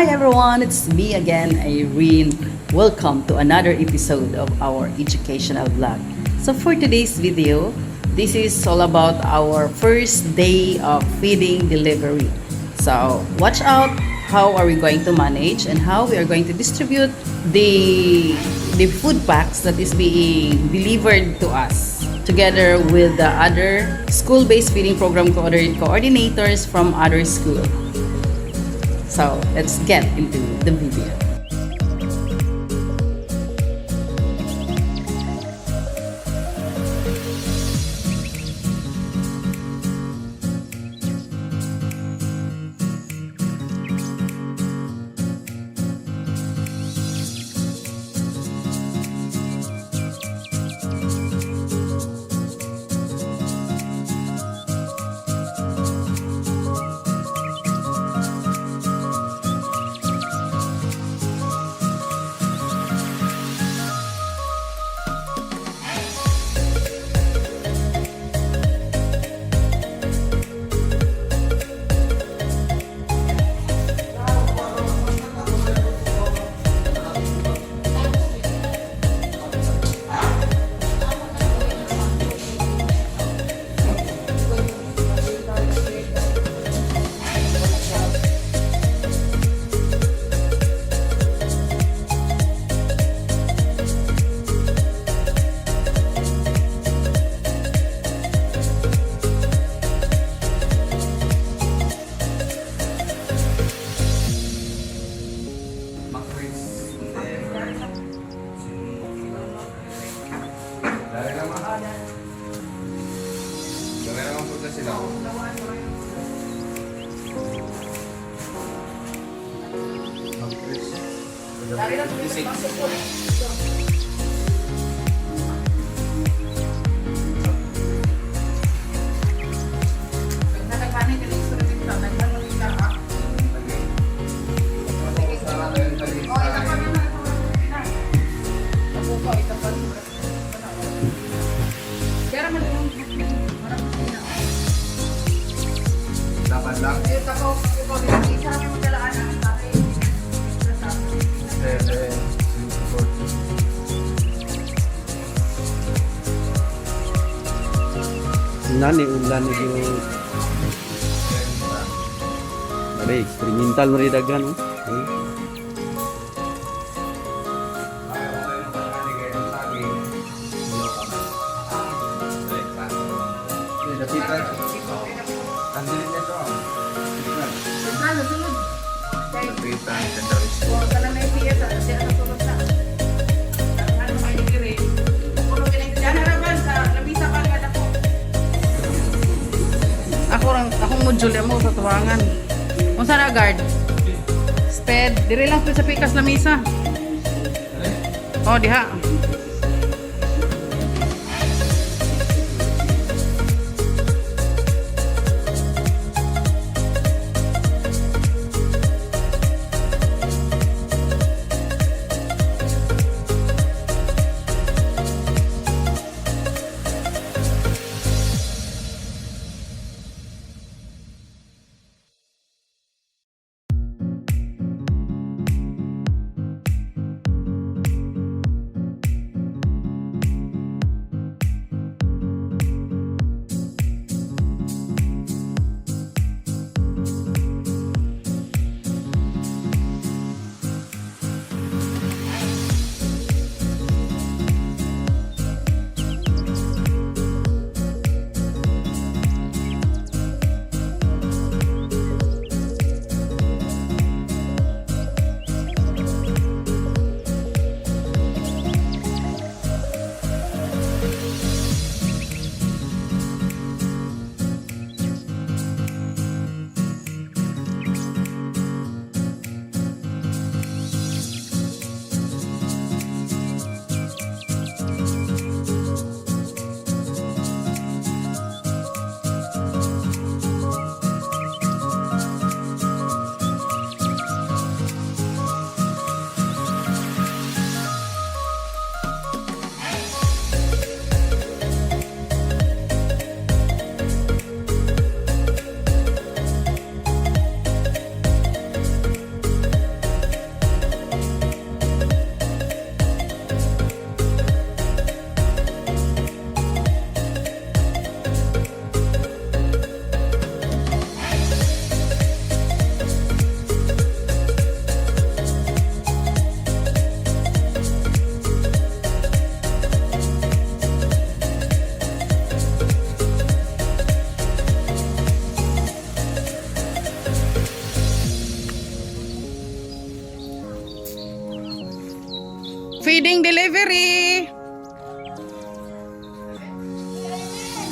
Hi everyone, it's me again, Irene. Welcome to another episode of our educational vlog. So for today's video, this is all about our first day of feeding delivery. So watch out how are we going to manage and how we are going to distribute the food packs that is being delivered to us together with the other school-based feeding program coordinators from other school. So let's get into the video. Nani ulan itu ada eksperimental meridagan Akong module mo sa tuwangan. Kung saan na guard? Sped. Dire lang sa Phiqz na misa. Oh, diha.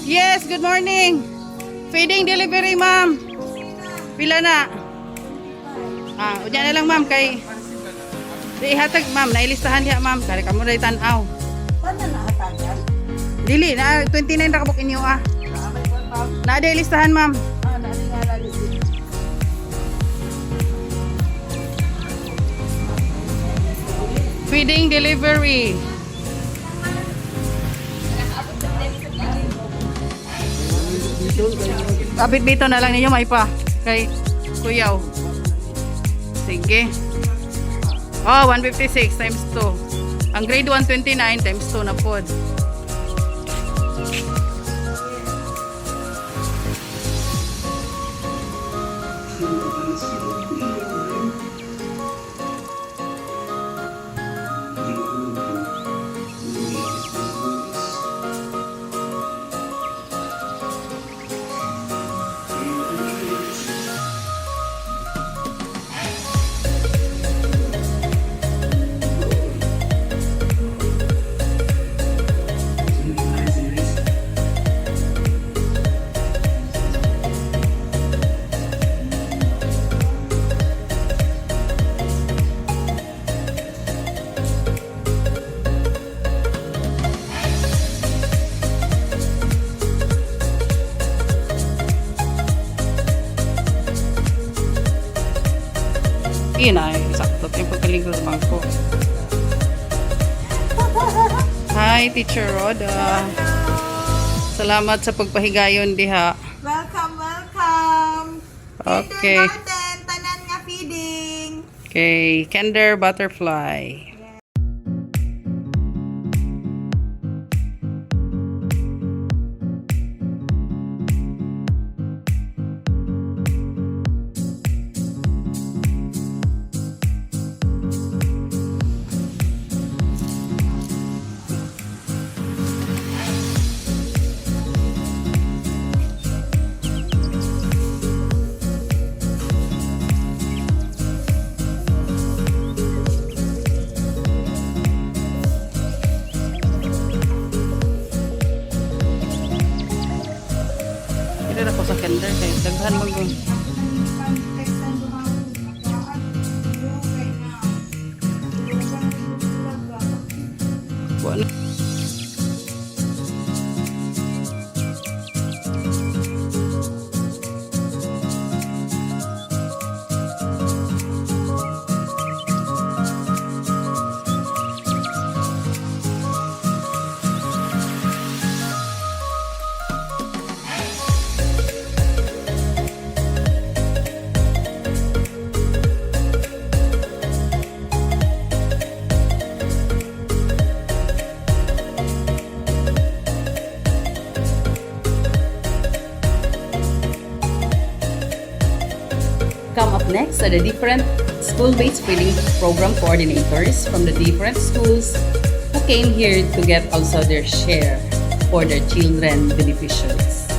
Yes, good morning. Feeding delivery, ma'am. Pila na? Unya na lang, ma'am, kay di hatag, ma'am, nailistahan diha, ma'am. Kaya kamo dai tan-aw. Paano nakatagan? Dili na 29 ra kabuk inyo ah. Na dai listahan, ma'am. Nalingalan din. Feeding delivery. Kapit bito na lang ninyo, may pa. Kay Kuyaw. Sige. Oh, 156 times 2. Ang grade 129 times 2 na pod. Yun na, sakto yung pagkaligro sa bangko. Hi, Teacher Roda. Salamat sa pagpahigayon diha. Welcome. Okay. Kindergarten, tanan nga feeding. Okay, Kinder Butterfly. Dito ako sa Kinder kay daghan mo gun. Buwan. Come up next are the different school-based feeding program coordinators from the different schools who came here to get also their share for their children beneficiaries.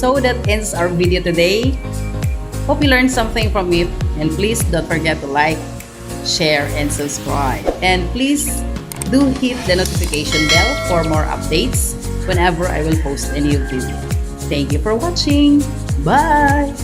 So that ends our video today. Hope you learned something from it, and please don't forget to like, share, and subscribe. And please do hit the notification bell for more updates whenever I will post a new video. Thank you for watching. Bye!